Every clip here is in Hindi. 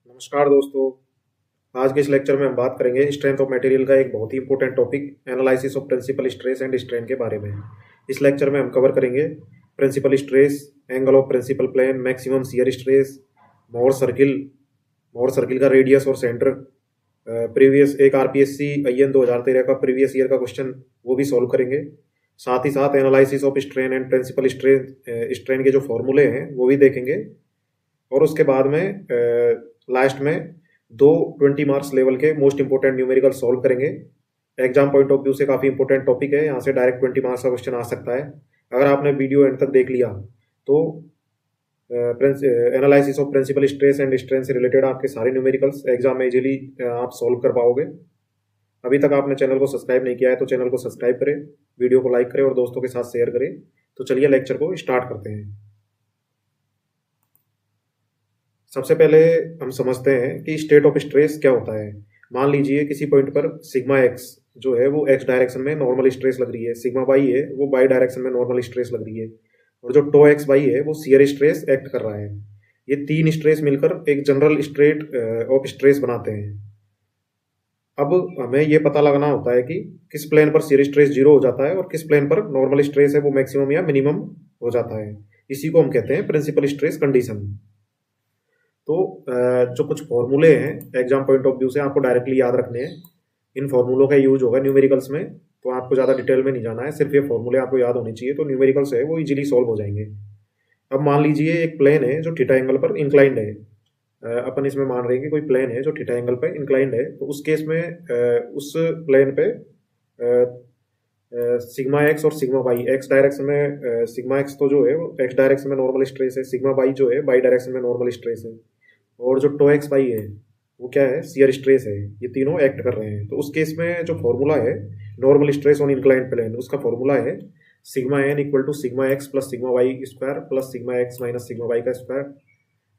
नमस्कार दोस्तों। आज के इस लेक्चर में हम बात करेंगे स्ट्रेंथ ऑफ मटेरियल का एक बहुत ही important topic analysis of principal stress and strain के बारे में। इस लेक्चर में हम कवर करेंगे principal stress, angle of principal plane, maximum shear stress, Mohr circle का रेडियस और सेंटर। प्रीवियस एक आरपीएससी IN 2013 का प्रीवियस ईयर का क्वेश्चन वो भी सॉल्व करेंगे। साथ ही साथ analysis of strain and principal strain के जो फॉर्मूले हैं वो भी देखेंगे। और उसके बाद में लास्ट में 20 मार्क्स लेवल के मोस्ट इंपोर्टेंट न्यूमेरिकल सॉल्व करेंगे। एग्जाम पॉइंट ऑफ व्यू से काफ़ी इंपॉर्टेंट टॉपिक है, यहाँ से डायरेक्ट 20 मार्क्स का क्वेश्चन आ सकता है। अगर आपने वीडियो एंड तक देख लिया तो analysis of principal stress and strain से रिलेटेड आपके सारे न्यूमेरिकल्स एग्जाम में इजीली आप सॉल्व कर पाओगे। अभी तक आपने चैनल को सब्सक्राइब नहीं किया है तो चैनल को सब्सक्राइब करें, वीडियो को लाइक करें और दोस्तों के साथ शेयर करें। तो चलिए लेक्चर को स्टार्ट करते हैं। सबसे पहले हम समझते हैं कि स्टेट ऑफ स्ट्रेस क्या होता है। मान लीजिए किसी पॉइंट पर सिग्मा एक्स जो है वो एक्स डायरेक्शन में नॉर्मल स्ट्रेस लग रही है, सिग्मा वाई है वो वाई डायरेक्शन में नॉर्मल स्ट्रेस लग रही है, और जो टो एक्स वाई है वो शियर स्ट्रेस एक्ट कर रहा है। ये तीन स्ट्रेस मिलकर एक जनरल स्टेट ऑफ स्ट्रेस बनाते हैं। अब हमें ये पता लगाना होता है कि किस प्लेन पर शियर स्ट्रेस 0 हो जाता है और किस प्लेन पर नॉर्मल स्ट्रेस है वो मैक्सिमम या मिनिमम हो जाता है। इसी को हम कहते हैं प्रिंसिपल स्ट्रेस कंडीशन। तो जो कुछ फॉर्मूले हैं एग्जाम पॉइंट ऑफ व्यू से आपको डायरेक्टली याद रखने हैं। इन फॉर्मूलों का यूज होगा न्यूमेरिकल्स में, तो आपको ज़्यादा डिटेल में नहीं जाना है, सिर्फ ये फॉर्मूले आपको याद होने चाहिए, तो न्यूमेरिकल्स है वो इजीली सॉल्व हो जाएंगे। अब मान लीजिए एक प्लेन है जो थीटा एंगल पर इंक्लाइंड है। अपन इसमें मान रहे हैं कि कोई प्लेन है जो थीटा एंगल पर इंक्लाइंड है, तो उस केस में उस प्लेन पे सिग्मा एक्स और सिग्मा वाई, एक्स डायरेक्शन में सिग्मा एक्स तो जो है वो एक्स डायरेक्शन में नॉर्मल स्ट्रेस है, सिग्मा वाई जो है वाई डायरेक्शन में नॉर्मल स्ट्रेस है, और जो टो एक्स वाई है वो क्या है, शियर स्ट्रेस है। ये तीनों एक्ट कर रहे हैं। तो उस केस में जो फॉर्मूला है normal stress on inclined plane, उसका फॉर्मूला है sigma n equal to sigma x plus sigma y square plus sigma x minus sigma y का square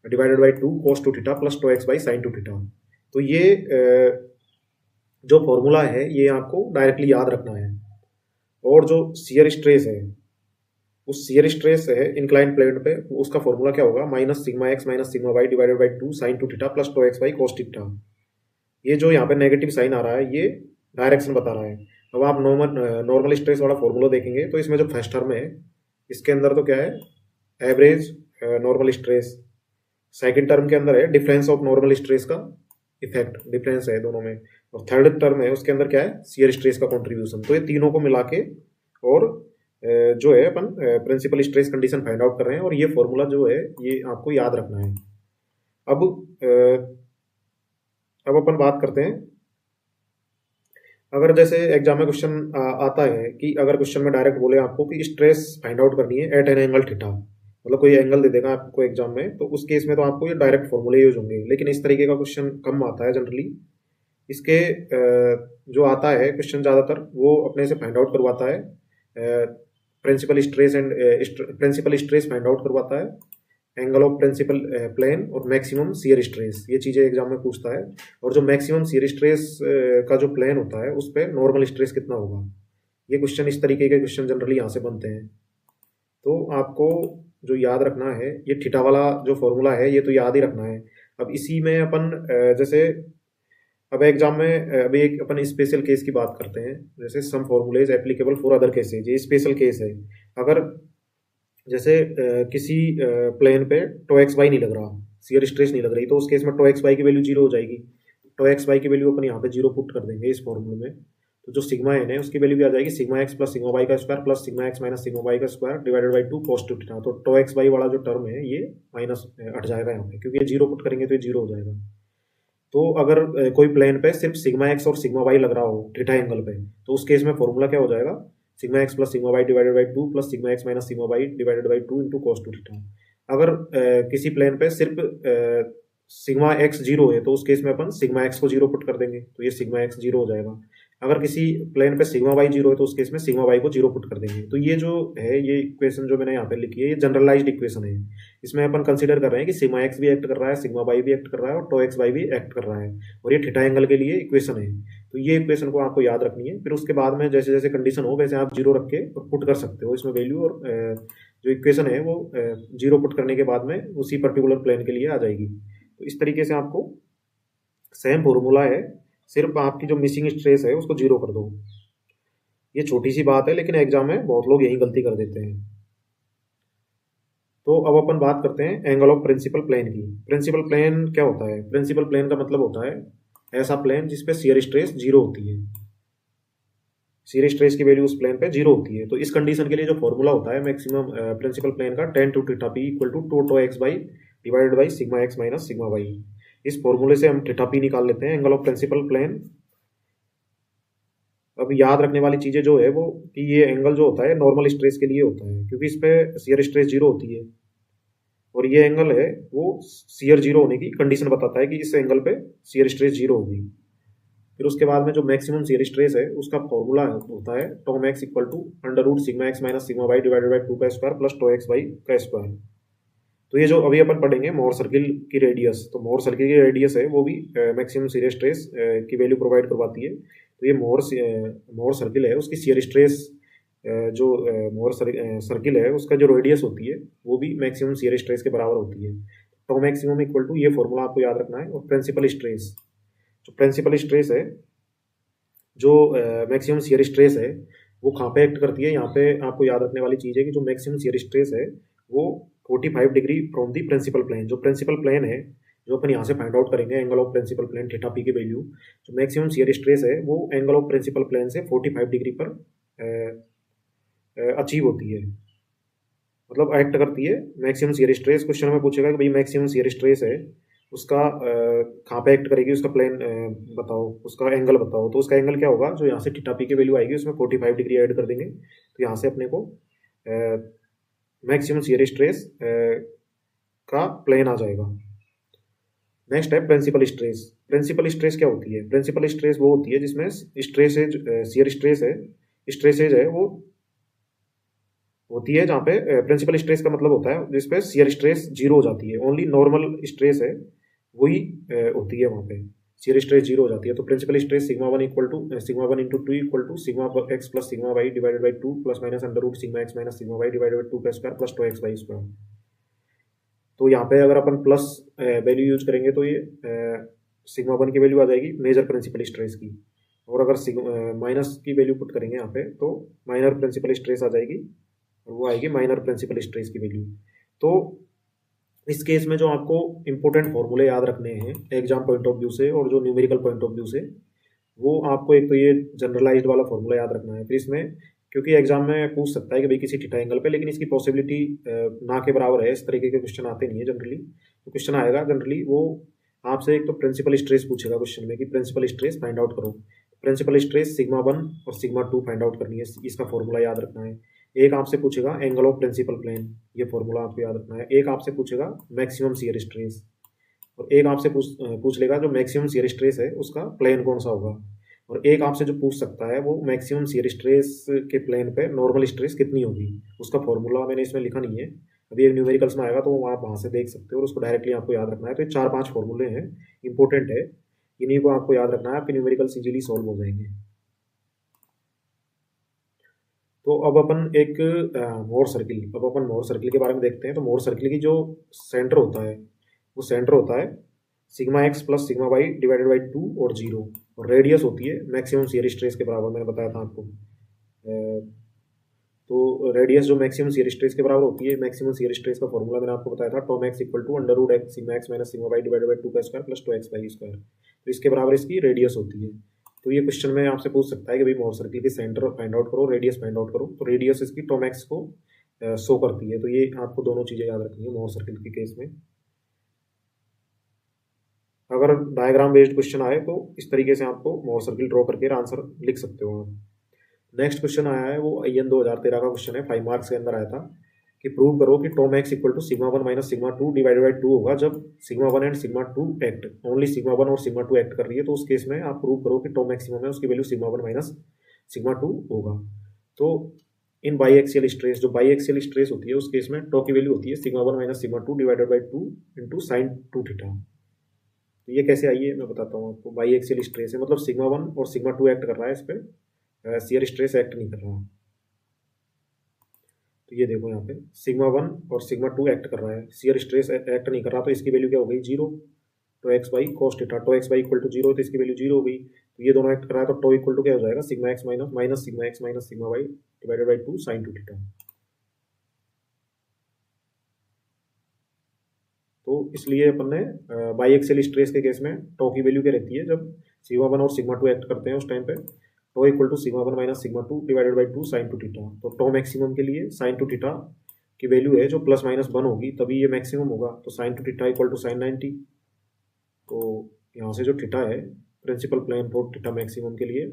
divided by 2 cos 2 theta plus tau x by sine 2 theta. तो ये जो फॉर्मूला है ये आपको डायरेक्टली याद रखना है। और जो शियर स्ट्रेस है उस शियर स्ट्रेस है इंक्लाइंड प्लेन पे, उसका फॉर्मूला क्या होगा, minus sigma x minus sigma Y divided by 2 sine 2 theta plus tau x by cos theta. ये जो यहाँ पे नेगेटिव साइन आ रहा है ये डायरेक्शन बता रहा है। अब आप नॉर्मल स्ट्रेस वाला फॉर्मूला देखेंगे तो इसमें जो फर्स्ट टर्म है इसके अंदर तो क्या है, average normal stress. Second term के अंदर है डिफरेंस ऑफ नॉर्मल स्ट्रेस का इफेक्ट, डिफरेंस है दोनों में। और थर्ड टर्म है उसके अंदर क्या है, शियर स्ट्रेस का कॉन्ट्रीब्यूशन। तो ये तीनों को मिला के और जो है अपन principal stress condition find out कर रहे हैं, और ये फॉर्मूला जो है ये आपको याद रखना है। अब अपन बात करते हैं, अगर जैसे एग्जाम में क्वेश्चन आता है कि अगर क्वेश्चन में डायरेक्ट बोले आपको कि स्ट्रेस फाइंड आउट करनी है एट एन एंगल थीटा, मतलब कोई एंगल दे देगा आपको एग्जाम में, तो उस केस में तो आपको ये डायरेक्ट फॉर्मूले यूज होंगे। लेकिन इस तरीके का क्वेश्चन कम आता है जनरली। इसके जो आता है क्वेश्चन ज़्यादातर वो अपने से फाइंड आउट करवाता है, प्रिंसिपल स्ट्रेस फाइंड आउट करवाता है, एंगल ऑफ प्रिंसिपल प्लेन और मैक्सिमम शियर स्ट्रेस, ये चीज़ें एग्जाम में पूछता है। और जो मैक्सिमम शियर स्ट्रेस का जो प्लेन होता है उस पर नॉर्मल स्ट्रेस कितना होगा, ये क्वेश्चन, इस तरीके के क्वेश्चन जनरली यहाँ से बनते हैं। तो आपको जो याद रखना है ये थीटा वाला जो फॉर्मूला है ये तो याद ही रखना है। अब इसी में अपन जैसे अब एग्जाम में अभी एक अपन स्पेशल केस की बात करते हैं, जैसे some formulae applicable for other cases, ये स्पेशल केस है। अगर जैसे किसी प्लेन पे टो एक्स वाई नहीं लग रहा, शियर स्ट्रेस नहीं लग रही, तो उस केस में टो एक्स वाई की वैल्यू 0 हो जाएगी। टो एक्स वाई की वैल्यू अपन यहाँ पे 0 पुट कर देंगे इस फॉर्मूले में, तो जो सिग्मा एन है उसकी वैल्यू भी आ जाएगी sigma x plus sigma y का square plus sigma x minus sigma y का square divided by 2 cos 2 theta. तो टो एक्स वाई वाला जो टर्म है ये माइनस हट जाएगा यहाँ पे, क्योंकि ये 0 पुट करेंगे तो ये 0 हो जाएगा। तो अगर कोई प्लेन पे सिर्फ सिग्मा एक्स और सिग्मा वाई लग रहा हो थीटा एंगल पे, तो उस केस में फॉर्मूला क्या हो जाएगा, sigma x plus sigma Y divided by 2 plus sigma x minus sigma Y divided by 2 into cos 2 theta. अगर किसी प्लेन पे सिर्फ सिग्मा एक्स 0 है तो उस केस में अपन सिग्मा एक्स को 0 पुट कर देंगे, तो ये सिग्मा एक्स 0 हो जाएगा। अगर किसी प्लेन पे सिग्मा वाई 0 है तो उस केस में सिग्मा वाई को 0 पुट कर देंगे। तो ये जो है ये इक्वेशन जो मैंने यहाँ पे लिखी है ये जनरलाइज्ड इक्वेशन है। इसमें अपन कंसीडर कर रहे हैं कि सिग्मा एक्स भी एक्ट कर रहा है, सिग्मा वाई भी एक्ट कर रहा है और टो एक्स वाई भी एक्ट कर रहा है, और ये थीटा एंगल के लिए इक्वेशन है। तो ये इक्वेशन को आपको याद रखनी है। फिर उसके बाद में जैसे जैसे कंडीशन हो वैसे आप 0 रख के पुट कर सकते हो इसमें वैल्यू, और जो इक्वेशन है वो 0 पुट करने के बाद में उसी पर्टिकुलर प्लेन के लिए आ जाएगी। तो इस तरीके से आपको सेम फॉर्मूला है, सिर्फ आपकी जो मिसिंग स्ट्रेस है उसको जीरो कर दो। ये छोटी सी बात है, लेकिन एग्जाम में बहुत लोग यही गलती कर देते हैं। तो अब अपन बात करते हैं एंगल ऑफ प्रिंसिपल प्लेन की। प्रिंसिपल प्लेन क्या होता है? प्रिंसिपल प्लेन का मतलब होता है ऐसा प्लेन जिसपे शियर स्ट्रेस जीरो होती है। शियर स्ट्रेस की वैल्यू उस प्लेन पे जीरो होती है। तो इस कंडीशन के लिए जो फॉर्मूला होता है मैक्सिमम प्रिंसिपल प्लेन का, tan two theta p equal to 2 x by divided by sigma x minus sigma y. इस फॉर्मूले से हम थीटा पी निकाल लेते हैं, एंगल ऑफ प्रिंसिपल प्लेन। अब याद रखने वाली चीजें जो है वो कि ये एंगल जो होता है नॉर्मल स्ट्रेस के लिए होता है, क्योंकि इस पे शियर स्ट्रेस जीरो होती है, और ये एंगल है वो शियर जीरो होने की कंडीशन बताता है कि इस एंगल पे शियर स्ट्रेस जीरो होगी। फिर उसके बाद में जो मैक्सिमम शियर स्ट्रेस है उसका फॉर्मूला होता है tau max equal to under root sigma x minus sigma Y divided by 2 का square plus tau x y का स्क्वायर। तो ये जो अभी अपन पढ़ेंगे मोर सर्किल की रेडियस, तो मोर सर्किल की रेडियस है वो भी मैक्सिमम शियर स्ट्रेस की वैल्यू प्रोवाइड करवाती है। तो ये मोर सर्किल है उसकी शियर स्ट्रेस जो मोर सर्किल है उसका जो रेडियस होती है वो भी मैक्सिमम शियर स्ट्रेस के बराबर होती है। टॉ मैक्सिमम इक्वल टू, ये फॉर्मूला आपको याद रखना है। और प्रिंसिपल स्ट्रेस, जो प्रिंसिपल स्ट्रेस है, जो मैक्सिमम शियर स्ट्रेस है वो कहाँ पे एक्ट करती है? यहाँ पे आपको याद रखने वाली चीज़ है कि जो मैक्सिमम शियर स्ट्रेस है वो 45 degree from the principal plane. जो प्रिंसिपल प्लेन है जो अपन यहाँ से फाइंड आउट करेंगे angle of principal plane theta p की वैल्यू, जो मैक्सिमम शियर स्ट्रेस है वो एंगल ऑफ प्रिंसिपल प्लेन से 45 डिग्री पर अचीव होती है, मतलब एक्ट करती है। मैक्सिमम शियर स्ट्रेस क्वेश्चन में पूछेगा कि भाई मैक्सिमम शियर स्ट्रेस है उसका कहाँ पे एक्ट करेगी, उसका प्लेन बताओ, उसका एंगल बताओ। तो उसका एंगल क्या होगा? जो यहाँ से थीटा पी की वैल्यू आएगी उसमें 45 डिग्री ऐड कर देंगे, तो यहाँ से अपने को मैक्सिमम शियर स्ट्रेस का प्लेन आ जाएगा। नेक्स्ट है प्रिंसिपल स्ट्रेस। प्रिंसिपल स्ट्रेस क्या होती है? प्रिंसिपल स्ट्रेस वो होती है जिसमें स्ट्रेसेज शियर स्ट्रेस है, स्ट्रेसेज है वो होती है जहाँ पे प्रिंसिपल स्ट्रेस का मतलब होता है जिसपे शियर स्ट्रेस जीरो हो जाती है। ओनली नॉर्मल स्ट्रेस है वही होती है वहाँ पे, शियर स्ट्रेस जीरो हो जाती है। तो principal stress sigma one equal to sigma one into two equal to sigma x plus sigma Y divided by two plus minus under root sigma x minus sigma Y divided by two का square plus tau x y square. तो यहाँ पे अगर अपन प्लस वैल्यू यूज करेंगे तो ये सिग्मा वन की वैल्यू आ जाएगी मेजर प्रिंसिपल स्ट्रेस की, और अगर माइनस की वैल्यू पुट करेंगे यहाँ पे तो माइनर प्रिंसिपल स्ट्रेस आ जाएगी, और वो आएगी माइनर प्रिंसिपल स्ट्रेस की वैल्यू। तो इस केस में जो आपको इंपॉर्टेंट फॉर्मूले याद रखने हैं एग्जाम पॉइंट ऑफ व्यू से और जो न्यूमेरिकल पॉइंट ऑफ व्यू से, वो आपको एक तो ये जनरलाइज्ड वाला फॉर्मूला याद रखना है। फिर इसमें क्योंकि एग्जाम में पूछ सकता है कि भाई किसी थीटा एंगल पे, लेकिन इसकी पॉसिबिलिटी ना के बराबर है, इस तरीके के क्वेश्चन आते नहीं है जनरली। तो क्वेश्चन आएगा जनरली वो आपसे एक तो प्रिंसिपल स्ट्रेस पूछेगा क्वेश्चन में कि प्रिंसिपल स्ट्रेस फाइंड आउट करो। प्रिंसिपल स्ट्रेस सिग्मा वन और सिग्मा टू फाइंड आउट करनी है, इसका फॉर्मूला याद रखना है। एक आपसे पूछेगा एंगल ऑफ प्रिंसिपल प्लेन, ये फॉर्मूला आपको याद रखना है। एक आपसे पूछेगा मैक्सिमम शियर स्ट्रेस, और एक आपसे पूछ लेगा जो मैक्सिमम शियर स्ट्रेस है उसका प्लेन कौन सा होगा, और एक आपसे जो पूछ सकता है वो मैक्सिमम शियर स्ट्रेस के प्लेन पे नॉर्मल स्ट्रेस कितनी होगी, उसका फॉर्मूला मैंने इसमें लिखा नहीं है, अभी एक न्यूमेरिकल्स में आएगा तो आप वहाँ से देख सकते हो और उसको डायरेक्टली आपको याद रखना है। तो ये 4-5 फॉर्मूले हैं, इंपॉर्टेंट है, इन्हीं को आपको याद रखना है, आपके न्यूमेरिकल्स इजीली सॉल्व हो जाएंगे। तो अब अपन एक मोर सर्किल के बारे में देखते हैं। तो मोर सर्किल की जो सेंटर होता है वो सेंटर होता है sigma x plus sigma Y divided by two और जीरो, और रेडियस होती है मैक्सिमम शियर स्ट्रेस के बराबर, मैंने बताया था आपको। तो रेडियस जो मैक्सिमम शियर स्ट्रेस के बराबर होती है, मैक्सिमम शियर स्ट्रेस का फॉर्मूला मैंने आपको बताया था tau max equal to under root x sigma x minus sigma Y divided by two का square plus tau x y square. तो इसके बराबर इसकी रेडियस होती है। तो ये क्वेश्चन में आपसे पूछ सकता है कि भाई मोर सर्किल की सेंटर फाइंड आउट करो, रेडियस फाइंड आउट करो। तो रेडियस इसकी टॉम एक्स को शो करती है। तो ये आपको दोनों चीज़ें याद रखनी है मोर सर्किल के केस में। अगर डायग्राम बेस्ड क्वेश्चन आए तो इस तरीके से आपको मोर सर्किल ड्रॉ करके आंसर लिख सकते हो आप। नेक्स्ट क्वेश्चन आया है वो IN 2013 का क्वेश्चन है, 5 मार्क्स के अंदर आया था कि प्रूव करो कि tau max equal to sigma one minus sigma two divided by two होगा जब sigma one and sigma two act, only sigma one और सिग्मा टू एक्ट कर रही है। तो उस केस में आप प्रूव करो कि टॉम मैक्सिमम है उसकी value sigma one minus sigma to होगा। तो इन बाई एक्सियल स्ट्रेस, जो बाई एक्सियल स्ट्रेस होती है उस केस में टॉ की वैल्यू होती है sigma one minus sigma two divided by two into sine two theta. तो ये कैसे आई है मैं बताता हूँ आपको। बाई एक्सियल स्ट्रेस है मतलब सिग्मा वन और सिग्मा टू एक्ट कर रहा है इस पर, शियर स्ट्रेस एक्ट नहीं कर रहा। तो ये देखो यहाँ पे सिग्मा वन और सिग्मा टू एक्ट कर रहा है, शियर स्ट्रेस एक्ट नहीं कर रहा, तो इसकी वैल्यू क्या हो गई? Zero. Tau x by cos theta, tau x by equal to zero, तो इसकी वैल्यू जीरो हो गई। तो ये दोनों एक्ट कर रहा है, तो टो इक्वल टू क्या हो जाएगा, sigma x minus minus sigma x minus sigma Y divided by two sine two theta. तो इसलिए अपन ने बाई एक्सियल स्ट्रेस के केस में टो की वैल्यू क्या रहती है, जब सिग्मा वन और सिग्मा टू एक्ट करते हैं उस टाइम पे tau equal to sigma one minus sigma two divided by two sine two theta. तो टो मैक्सिमम के लिए साइन टू थीटा की वैल्यू है जो प्लस माइनस वन होगी तभी ये मैक्सिमम होगा, तो sine two theta equal to sine 90। तो यहाँ से जो थीटा है principal plane for theta maximum के लिए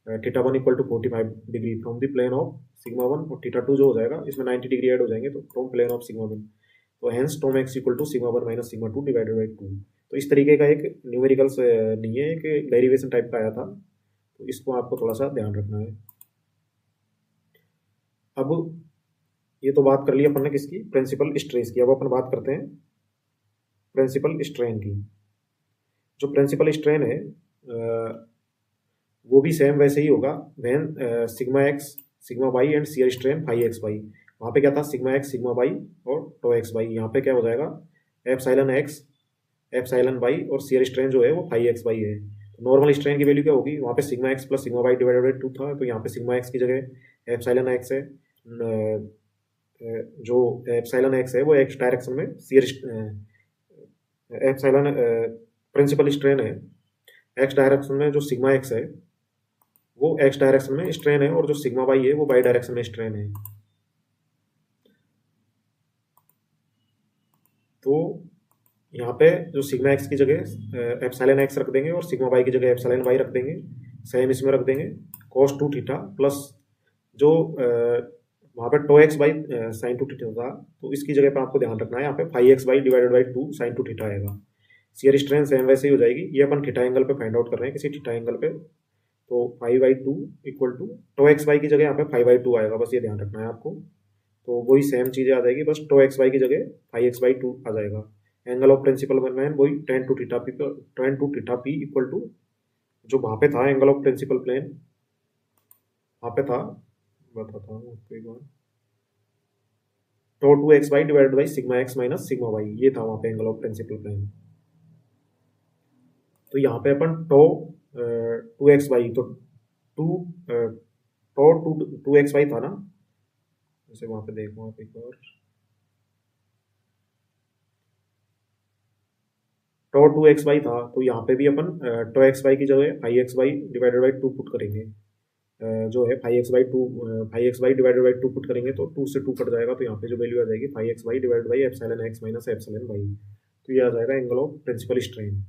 theta one equal to 45 degree from the plane of sigma one, और थीटा टू जो हो जाएगा इसमें 90 डिग्री ऐड हो जाएंगे तो from plane of sigma one. तो hence tau max equal to sigma one minus sigma two divided by two. तो इस तरीके का एक न्यूमेरिकल्स नहीं है, एक डेरिवेशन टाइप का आया था, तो इसको आपको थोड़ा सा ध्यान रखना है। अब ये तो बात कर ली अपन ने किसकी, प्रिंसिपल स्ट्रेस की। अब अपन बात करते हैं प्रिंसिपल स्ट्रेन की। जो प्रिंसिपल स्ट्रेन है वो भी सेम वैसे ही होगा when sigma x sigma y and shear strain phi x y. वहाँ पे क्या था, सिग्मा एक्स सिग्मा वाई और टो एक्स वाई। यहाँ पे क्या हो जाएगा, एप्सिलॉन एक्स एप्सिलॉन वाई और शियर स्ट्रेन जो है वो फाई एक्स वाई है। तो नॉर्मल स्ट्रेन की वैल्यू क्या होगी, वहाँ पे sigma x plus sigma Y divided by two था, तो यहाँ पे सिग्मा एक्स की जगह एप्सिलॉन एक्स है। जो एप्सिलॉन एक्स है वो एक्स डायरेक्शन में शियर एप्सिलॉन प्रिंसिपल स्ट्रेन है एक्स डायरेक्शन में, जो सिग्मा एक्स है वो एक्स डायरेक्शन में स्ट्रेन है, और जो सिग्मा वाई है वो वाई डायरेक्शन में स्ट्रेन है। तो यहाँ पे जो सिग्मा एक्स की जगह एप्सिलॉन एक्स रख देंगे और सिग्मा वाई की जगह एप्सिलॉन वाई रख देंगे, सेम इसमें रख देंगे cos टू थीटा प्लस जो वहाँ पे tau x by sine two theta था, तो इसकी जगह पे आपको ध्यान रखना है यहाँ पे phi x by divided by two sine two theta आएगा। शियर स्ट्रेन सेम वैसे ही हो जाएगी, ये अपन थीटा एंगल पे फाइंड आउट कर रहे हैं किसी थीटा एंगल पे। तो phi by two equal to tau x by की जगह यहाँ पे फाई बाई टू आएगा, बस ये ध्यान रखना है आपको। तो वही सेम चीज़ें आ जाएगी, बस टो एक्स बाई की जगह फाई एक्स बाई टू आ जाएगा। एंगल ऑफ प्रिंसिपल बनना है वही tan two theta p equal to जो वहाँ पे था एंगल ऑफ प्रिंसिपल प्लेन, वहाँ पे था बताता हूँ आपको एक बार, tau two x y divided by sigma x minus sigma y, ये था वहाँ पे एंगल ऑफ प्रिंसिपल प्लेन। तो यहाँ पे अपन टो टू एक्स वाई, तो टो टू एक्स वाई था ना, जैसे वहाँ पे देखो आप एक बार, टो टू एक्स वाई था, तो यहाँ पे भी अपन टो एक्स वाई की जगह phi x y divided by two put करेंगे। जो है phi x y divided by two put करेंगे तो टू से टू कट जाएगा, तो यहाँ पे जो वैल्यू आ जाएगी phi x y divided by epsilon x minus epsilon y, तो ये आ जाएगा angle of principal strain.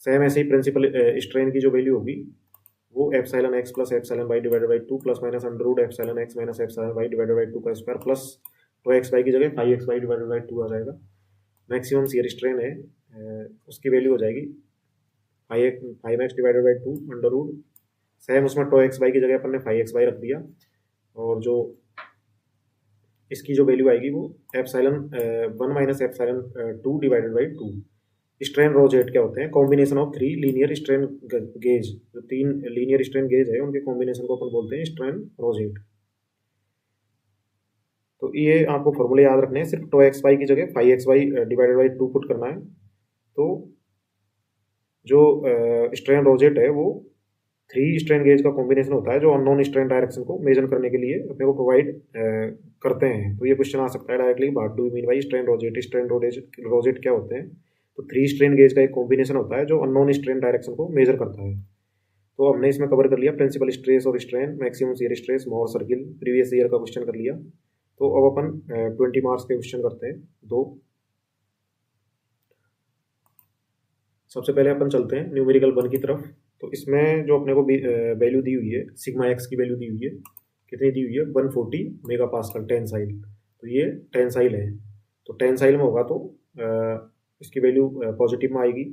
Same ऐसे ही प्रिंसिपल स्ट्रेन की जो वैल्यू होगी वो epsilon x plus epsilon y divided by two plus minus under root epsilon x minus epsilon y divided by two का square plus tau x y की जगह phi x y divided by two आ जाएगा। मैक्सिमम शियर स्ट्रेन है उसकी वैल्यू हो जाएगी five x divided by two under root, same उसमें टो एक्स वाई की जगह अपन ने फाइव एक्स वाई रख दिया, और जो इसकी जो वैल्यू आएगी वो epsilon one minus epsilon to divided by to. Strain rosette क्या होते हैं, combination of three linear strain gauge, जो तीन लीनियर स्ट्रेन गेज है उनके कॉम्बिनेशन को अपन बोलते हैं स्ट्रेन रोजेट। तो ये आपको फॉर्मूले याद रखने हैं, सिर्फ टो एक्स वाई की जगह five x y divided by two put करना है। तो जो स्ट्रेन रोजेट है वो थ्री स्ट्रेन गेज का कॉम्बिनेशन होता है जो अननोन स्ट्रेन डायरेक्शन को मेजर करने के लिए अपने को प्रोवाइड करते हैं। तो ये क्वेश्चन आ सकता है directly, what do you mean by strain rosette क्या होते हैं। तो थ्री स्ट्रेन गेज का एक कॉम्बिनेशन होता है जो अननोन स्ट्रेन डायरेक्शन को मेजर करता है। तो हमने इसमें कवर कर लिया प्रिंसिपल स्ट्रेस और strain, maximum shear stress, Mohr circle, previous year का क्वेश्चन कर लिया। तो अब अपन 20 मार्क्स के क्वेश्चन करते हैं दो। सबसे पहले अपन चलते हैं न्यूमेरिकल 1 की तरफ। तो इसमें जो अपने को वैल्यू दी हुई है, सिग्मा एक्स की वैल्यू दी हुई है, कितनी दी हुई है 140 मेगा पास्कल टेंसाइल। तो ये टेंसाइल है, तो टेंसाइल में होगा तो इसकी वैल्यू पॉजिटिव में आएगी,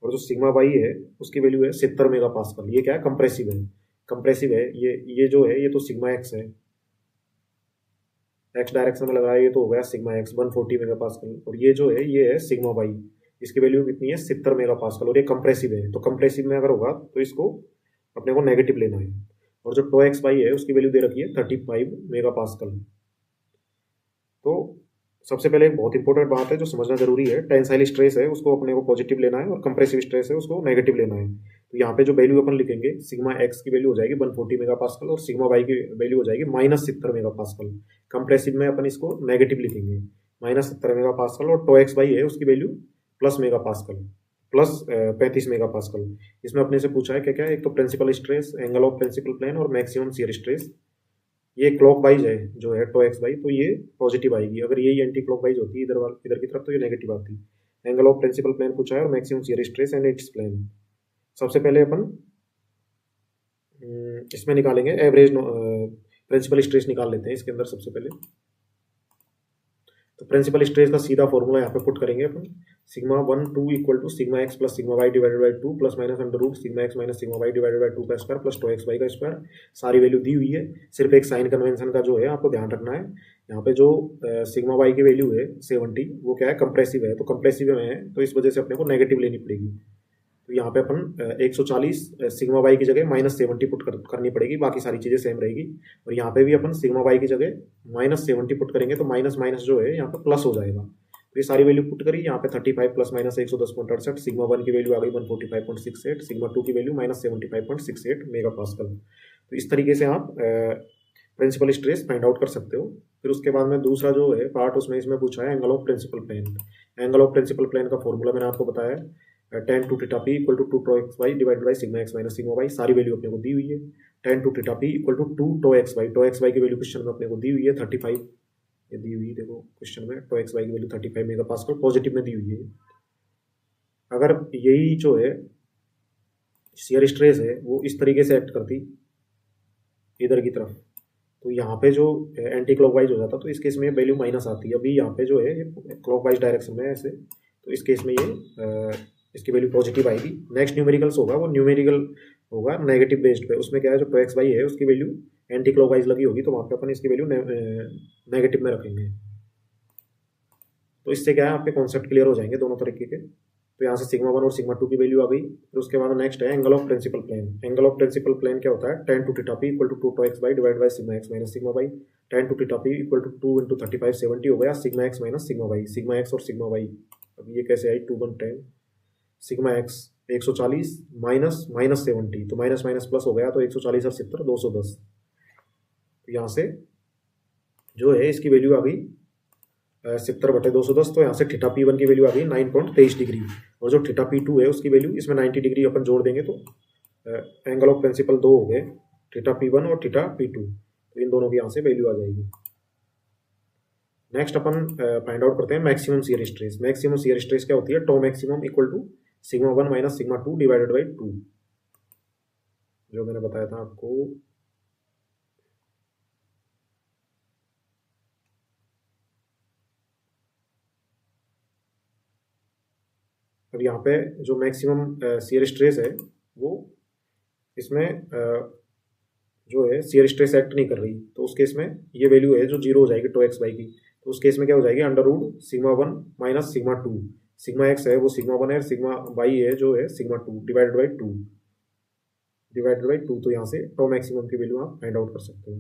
और जो सिग्मा वाई है उसकी वैल्यू है 70 मेगा पास्कल। ये क्या है, कंप्रेसिव है ये जो है ये तो सिग्मा एक्स है, एक्स डायरेक्शन में लगाया, ये तो हो गया सिग्मा एक्स 140 मेगा पास्कल, और ये जो है ये है सिग्मा वाई, इसकी वैल्यू कितनी है 70 मेगा पास्कल, और ये कंप्रेसिव है। तो कंप्रेसिव में अगर होगा तो इसको अपने को नेगेटिव लेना है, और जो टो एक्स वाई है उसकी वैल्यू दे रखी है 35 मेगा पास्कल। तो सबसे पहले एक बहुत इंपॉर्टेंट बात है जो समझना जरूरी है, टेंसाइल स्ट्रेस है उसको अपने को पॉजिटिव लेना है और कंप्रेसिव स्ट्रेस है उसको नेगेटिव लेना है। तो यहाँ पे जो वैल्यू अपन लिखेंगे, सिग्मा एक्स की वैल्यू हो जाएगी 140 मेगा पास्कल और सिग्मा वाई की वैल्यू हो जाएगी -70 मेगा पास्कल। कंप्रेसिव में अपन इसको नेगेटिव लिखेंगे -70 मेगा पास्कल, और टो एक्स वाई है उसकी value plus mega pascal, plus 35 mega pascal. इसमें अपने से पूछा है क्या क्या, एक तो principal stress, angle of principal plane और मैक्सिमम शियर स्ट्रेस। ये क्लॉक वाइज है जो है टो एक्स वाई, तो ये पॉजिटिव आएगी। अगर यही एंटी क्लॉक वाइज होती है इधर की तरफ तो ये नेगेटिव आती। एंगल ऑफ प्रिंसिपल प्लेन पूछा है और maximum shear stress and its plane. सबसे पहले अपन इसमें निकालेंगे एवरेज प्रिंसिपल स्ट्रेस निकाल लेते हैं इसके अंदर सबसे पहले। तो प्रिंसिपल स्ट्रेस का सीधा फॉर्मूला यहाँ पे पुट करेंगे अपन, sigma 1 2 equal to sigma x plus sigma Y divided by 2 plus minus under root sigma x minus sigma Y divided by 2 का square plus tau x y का स्क्वायर। सारी वैल्यू दी हुई है, सिर्फ एक साइन कन्वेंशन का जो है आपको ध्यान रखना है। यहाँ पे जो सिग्मा वाई की वैल्यू है 70, वो क्या है, कंप्रेसिव है, तो कंप्रेसिव में है तो इस वजह से अपने को नेगेटिव लेनी पड़ेगी। तो यहाँ पे अपन 140 सिग्मा वाई की जगह -70 पुट करनी पड़ेगी, बाकी सारी चीज़ें सेम रहेगी। और यहाँ पे भी अपन सिग्मा वाई की जगह -70 पुट करेंगे तो माइनस माइनस जो है यहाँ पे प्लस हो जाएगा। तो ये सारी वैल्यू पुट करी, यहाँ पे 35 प्लस माइनस 110.68, सिग्मा 1 की वैल्यू आ गई 145.68, सिग्मा 2 की वैल्यू -75.68 मेगा पास्कल। तो इस तरीके से आप प्रिंसिपल स्ट्रेस फाइंड आउट कर सकते हो। फिर उसके बाद में दूसरा जो है पार्ट, उसमें इसमें पूछा है angle of principal plane. Angle of principal plane का फॉर्मूला मैंने आपको बताया, tan 2 theta p equal to 2 tau x y divide by sigma x minus sigma y. सारी वैल्यू अपने को दी हुई है। tan 2 theta p equal to 2 tau x y, tau x y की वैल्यू क्वेश्चन में अपने को दी हुई है 35, ये दी हुई है देखो क्वेश्चन में, टो एक्स वाई की वैल्यू 35 मेगा पास्कल पॉजिटिव में दी हुई है। अगर यही जो है शियर स्ट्रेस है वो इस तरीके से एक्ट करती इधर की तरफ, तो यहाँ पे जो एंटी क्लॉकवाइज हो जाता, तो इस केस में वैल्यू माइनस आती है। अभी यहाँ पे जो है ये क्लॉकवाइज डायरेक्शन में है ऐसे, तो इस केस में ये इसकी वैल्यू पॉजिटिव आएगी। नेक्स्ट न्यूमेरिकल्स होगा वो न्यूमेरिकल होगा नेगेटिव बेस्ड पे, उसमें क्या है जो टो एक्स वाई है उसकी वैल्यू एंटी क्लॉकवाइज लगी होगी, तो वहाँ पे अपन इसकी वैल्यू नेगेटिव में रखेंगे। तो इससे क्या है आपके कॉन्सेप्ट क्लियर हो जाएंगे दोनों तरीके के। तो यहाँ से सिग्मा 1 और सिग्मा 2 की वैल्यू आ गई। फिर उसके बाद नेक्स्ट है angle of principal plane. Angle of principal plane क्या होता है, tan 2 theta p equal to 2 tau x y divide by sigma x minus sigma y. tan 2 theta p equal to 2 into 35 70 हो गया sigma x minus sigma y. Sigma x और सिग्मा वाई, अब ये कैसे आई 2 1 10, सिग्मा एक्स 140 माइनस माइनस 70, तो माइनस माइनस प्लस हो गया, तो 140 और 70 210। तो यहाँ से जो है इसकी वैल्यू आ गई 70/210। तो यहाँ से थीटा p1 की वैल्यू आ गई 9.23 डिग्री, और जो थीटा p2 है उसकी वैल्यू इसमें 90 डिग्री अपन जोड़ देंगे तो एंगल ऑफ प्रिंसिपल 2 हो गए, थीटा p1 और थीटा p2, तो इन दोनों की यहाँ से वैल्यू आ जाएगी। नेक्स्ट अपन फाइंड आउट करते हैं maximum shear stress. Maximum shear stress क्या होती है, tau maximum equal to sigma 1 minus sigma 2 divided by 2, जो मैंने बताया था आपको। अब यहाँ पे जो मैक्सिमम शियर स्ट्रेस है वो इसमें जो है शियर स्ट्रेस एक्ट नहीं कर रही, तो उस केस में ये वैल्यू है जो 0 हो जाएगी टो एक्स वाई की। तो उस केस में क्या हो जाएगी, under root sigma 1 minus sigma 2, sigma x है वो सिग्मा 1 है, सिग्मा वाई है जो है sigma 2 divided by 2 divided by 2। तो यहाँ से टो मैक्सिमम की वैल्यू आप फाइंड आउट कर सकते हो।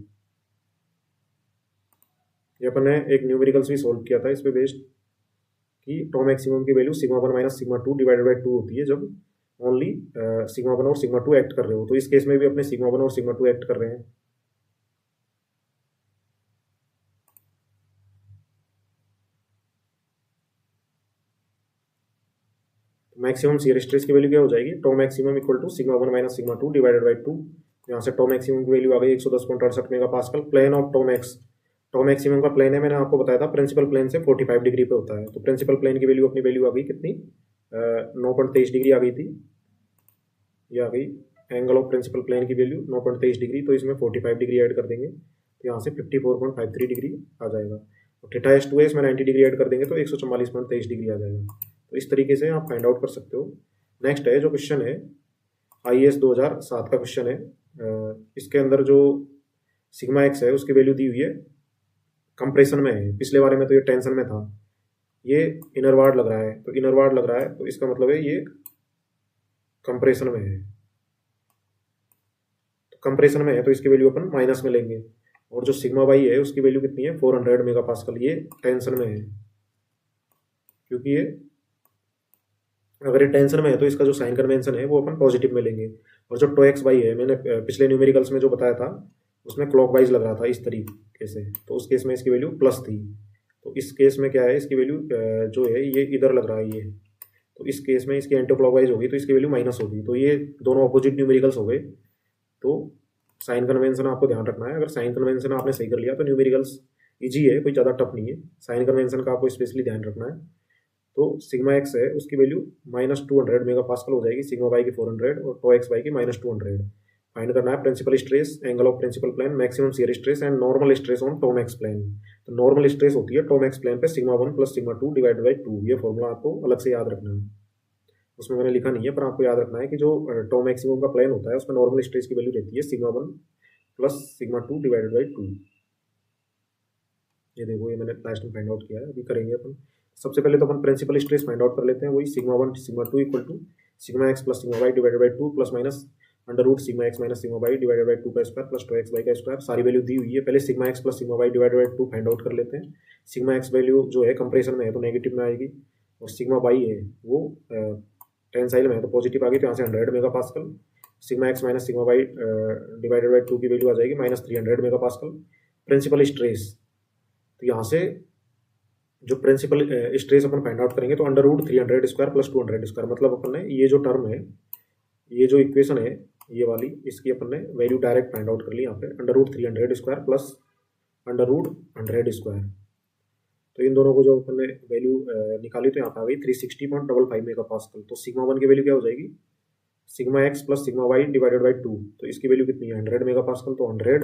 ये अपन ने एक न्यूमेरिकल्स भी सोल्व किया था इस पे बेस्ड, कि टो मैक्सिमम की value sigma 1 minus sigma 2 divided by 2 होती है जब ओनली सिग्मा 1 और सिग्मा 2 एक्ट कर रहे हो। तो इस केस में भी अपने सिग्मा 1 और सिग्मा 2 एक्ट कर रहे हैं। मैक्सिमम शियर स्ट्रेस की वैल्यू क्या हो जाएगी, tau maximum equal to sigma 1 minus sigma 2 divided by 2। यहाँ से टो मैक्सिमम की वैल्यू आ गई 110.68 mega pascal. Plane of tau max, tau maximum का प्लेन है मैंने आपको बताया था प्रिंसिपल प्लेन से 45 डिग्री पे होता है। तो प्रिंसिपल प्लेन की वैल्यू अपनी वैल्यू आ गई कितनी, 9.23 डिग्री आ गई थी, ये आ गई एंगल ऑफ प्रिंसिपल प्लेन की वैल्यू 9.23 डिग्री। तो इसमें 45 डिग्री ऐड कर देंगे तो यहाँ से 54.53 डिग्री आ जाएगा। तो थीटा S2 है इसमें 90 डिग्री ऐड कर देंगे तो 144.23 डिग्री आ जाएगा। तो इस तरीके से आप फाइंड आउट कर सकते हो। नेक्स्ट है जो क्वेश्चन है IAS 2007 का क्वेश्चन है। इसके अंदर जो सिग्मा एक्स है उसकी वैल्यू दी हुई है, कंप्रेशन में है। पिछले बारे में तो ये टेंशन में था, ये इनरवार्ड लग रहा है, तो इनरवार्ड लग रहा है तो इसका मतलब है ये कंप्रेशन में है। तो कंप्रेशन में है तो इसकी वैल्यू अपन माइनस में लेंगे। और जो सिग्मा वाई है उसकी वैल्यू कितनी है 400 मेगा पास्कल। ये टेंशन में है, क्योंकि ये अगर ये टेंशन में है तो इसका जो साइन कन्वेंशन है वो अपन पॉजिटिव में लेंगे। और जो टो एक्स वाई है, मैंने पिछले न्यूमेरिकल्स में जो बताया था उसमें क्लॉकवाइज लग रहा था इस तरीके से, तो उस केस में इसकी वैल्यू प्लस थी। तो इस केस में क्या है, इसकी वैल्यू जो है ये इधर लग रहा है ये, तो इस केस में इसकी एंटी क्लॉकवाइज होगी तो इसकी वैल्यू माइनस होगी। तो ये दोनों अपोजिट न्यूमेरिकल्स हो गए। तो साइन कन्वेंशन आपको ध्यान रखना है। अगर साइन कन्वेंशन आपने सही कर लिया तो न्यूमेरिकल्स इजी है, कोई ज़्यादा टफ नहीं है। साइन कन्वेंशन का आपको स्पेशली ध्यान रखना है। तो सिग्मा एक्स है उसकी वैल्यू -200 मेगा पास्कल हो जाएगी, सिग्मा वाई की 400 और टो एक्स वाई की -200। फाइंड करना है principal stress, angle of principal plane, maximum shear stress and normal stress on tau max plane. तो नॉर्मल स्ट्रेस होती है टोमैक्स प्लेन पे सिग्मा 1 + सिग्मा 2 डिवाइडेड बाई 2। ये फॉर्मूला आपको अलग से याद रखना है, उसमें मैंने लिखा नहीं है, पर आपको याद रखना है कि जो टो मैक्सिमम का प्लेन होता है उसमें नॉर्मल स्ट्रेस की वैल्यू रहती है सिग्मा 1 + सिग्मा 2 डिवाइडेड बाई 2। ये देखो, ये मैंने लास्ट में फाइंड आउट किया है, अभी करेंगे अपन। सबसे पहले तो अपन प्रिंसिपल स्ट्रेस फाइंड आउट कर लेते हैं। वही sigma 1 sigma 2 = sigma x + sigma Y divided by 2 + minus under sigma x - sigma Y divided by 2 का square plus tau x y का स्क्वायर। सारी वैल्यू दी हुई है। पहले sigma x + sigma Y divided by 2 find out कर लेते हैं। सिग्मा एक्स वैल्यू जो है कंप्रेशन में है तो नेगेटिव में आएगी, और सिग्मा वाई है वो टेंसाइल में है तो पॉजिटिव आ गई, तो यहाँ से 100 mega pascal. Sigma x - sigma Y divided by 2 की वैल्यू आ जाएगी -300 मेगा पास्कल। प्रिंसिपल स्ट्रेस, तो यहाँ से जो प्रिंसिपल स्ट्रेस अपन फाइंड आउट करेंगे तो √300² + 200², मतलब अपन ने ये जो टर्म है, ये जो इक्वेशन है ये वाली, इसकी अपन ने वैल्यू डायरेक्ट फाइंड आउट कर ली यहाँ पे, √300² + √100²। तो इन दोनों को जो अपन ने वैल्यू निकाली तो यहाँ पे आ गई 360.55 मेगा पास्कल। तो सिग्मा 1 की वैल्यू क्या हो जाएगी, sigma x + sigma Y divided by 2। तो इसकी वैल्यू कितनी है 100 मेगा पास्कल। तो 100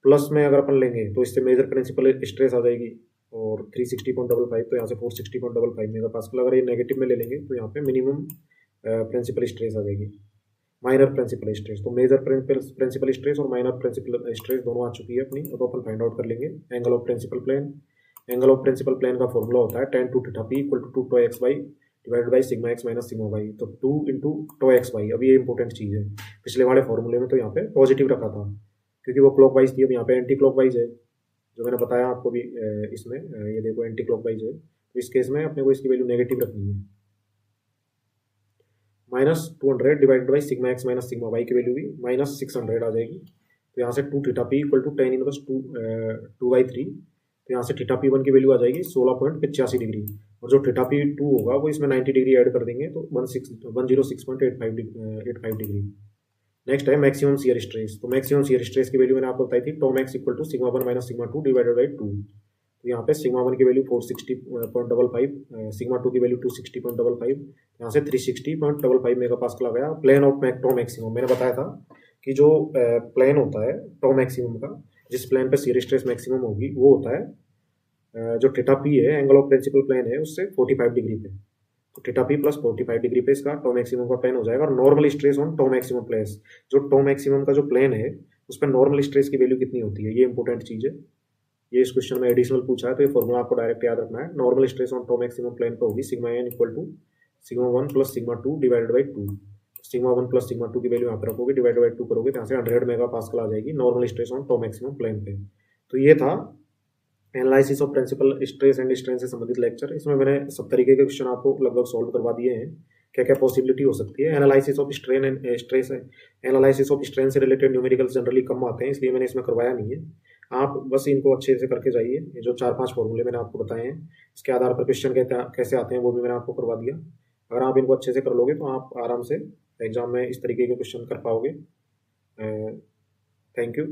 प्लस में अगर अपन लेंगे तो इससे मेजर प्रिंसिपल स्ट्रेस आ जाएगी, और 360.55 तो यहाँ से 460.55 मेगा पास्कल। अगर ये नेगेटिव में ले लेंगे तो यहाँ पे मिनिमम प्रिंसिपल स्ट्रेस आ जाएगी, माइनर प्रिंसिपल स्ट्रेस। तो मेजर प्रिंसिपल स्ट्रेस और माइनर प्रिंसिपल स्ट्रेस दोनों आ चुकी है अपनी। अब अपन फाइंड आउट कर लेंगे angle of principal plane. Angle of principal plane का फॉर्मूला होता है tan 2 θp = 2 tau x y divided by sigma x - sigma y. तो 2 × टो एक्स वाई। अब ये इंपॉर्टेंट चीज़ है, पिछले वाले फॉर्मूले में तो यहाँ पे पॉजिटिव रखा था क्योंकि वो क्लॉकवाइज थी, अब यहाँ पे एंटी क्लॉकवाइज है, जो मैंने बताया आपको भी इसमें। ये देखो एंटी क्लॉकवाइज है, तो इस केस में अपने को इसकी वैल्यू नेगेटिव रखनी है। -200 divided by sigma x - sigma y की वैल्यू भी -600 आ जाएगी। तो यहाँ से 2 θp = tan इनवर्स 2/3। तो यहाँ से θp1 की वैल्यू आ जाएगी 16.85 डिग्री, और जो θp2 होगा वो इसमें 90 डिग्री ऐड कर देंगे तो 106.85 डिग्री। नेक्स्ट है मैक्सिमम शियर स्ट्रेस। तो मैक्सिमम शियर स्ट्रेस की वैल्यू मैंने आपको बताई थी टोमैक्स = सिग्मा 1 - सिग्मा 2 डिवाइडेड बाई 2। तो यहाँ पे सिग्मा 1 की वैल्यू 460.55, सिग्मा 2 की वैल्यू 260.55, यहाँ से 360.55 मेगा पास्कल आ गया। प्लेन ऑफ टो मैक्सिमम, मैंने बताया था कि जो प्लेन होता है टो मैक्सिमम का, जिस प्लेन पे शियर स्ट्रेस मैक्सिमम होगी वो होता है जो θp है, एंगल ऑफ प्रिंसिपल प्लेन है उससे 45 डिग्री पे। तो θp + 45 डिग्री पे इसका टो मैक्सिमम का प्लेन हो जाएगा। और normal stress on tau maximum place, जो टो मैक्सिमम का जो प्लेन है उस पर नॉर्मल स्ट्रेस की वैल्यू कितनी होती है, ये इंपॉर्टेंट चीज़ है। ये इस क्वेश्चन में एडिशनल पूछा है तो ये फॉर्मूला आपको डायरेक्ट याद रखना है। Normal stress on tau maximum plane पे होगी sigma n = sigma 1 + sigma 2 divided by 2। Sigma 1 + sigma 2 की वैल्यू यहाँ पे रखोगे, डिवाइडेड बाई 2 करोगे तो यहाँ से 100 मेगा पास्कल आ जाएगी normal stress on tau maximum plane पे। तो ये था analysis of principal stress and strain से संबंधित लेक्चर। इसमें मैंने सब तरीके के क्वेश्चन आपको लगभग सॉल्व करवा दिए हैं, क्या क्या पॉसिबिलिटी हो सकती है। Analysis of strain and stress है, एनालिसिस ऑफ स्ट्रेन से रिलेटेड न्यूमेरिकल्स जनरली कम आते हैं, इसलिए मैंने इसमें करवाया नहीं है। आप बस इनको अच्छे से करके जाइए। ये जो 4-5 फॉर्मूले मैंने आपको बताए हैं, इसके आधार पर क्वेश्चन कैसे आते हैं वो भी मैंने आपको करवा दिया। अगर आप इनको अच्छे से कर लोगे तो आप आराम से एग्जाम में इस तरीके के क्वेश्चन कर पाओगे। Thank you.